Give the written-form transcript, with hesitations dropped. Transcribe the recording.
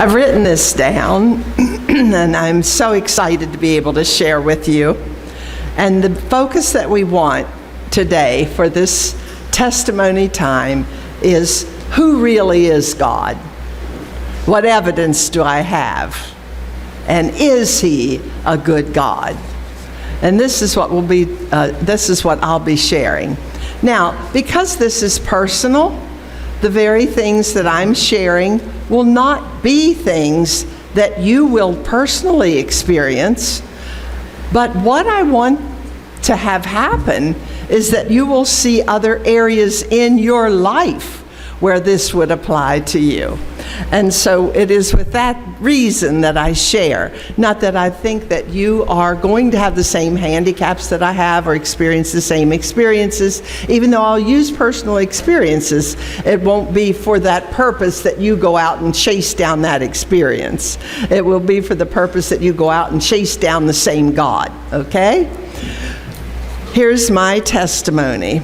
I've written this down, and I'm so excited to be able to share with you. And the focus that we want today for this testimony time is, who really is God? What evidence do I have? And is He a good God? And this is what I'll be sharing. Now, because this is personal, the very things that I'm sharing will not be things that you will personally experience, but what I want to have happen is that you will see other areas in your life where this would apply to you. And so it is with that reason that I share. Not that I think that you are going to have the same handicaps that I have or experience the same experiences. Even though I'll use personal experiences, it won't be for that purpose that you go out and chase down that experience. It will be for the purpose that you go out and chase down the same God, okay? Here's my testimony.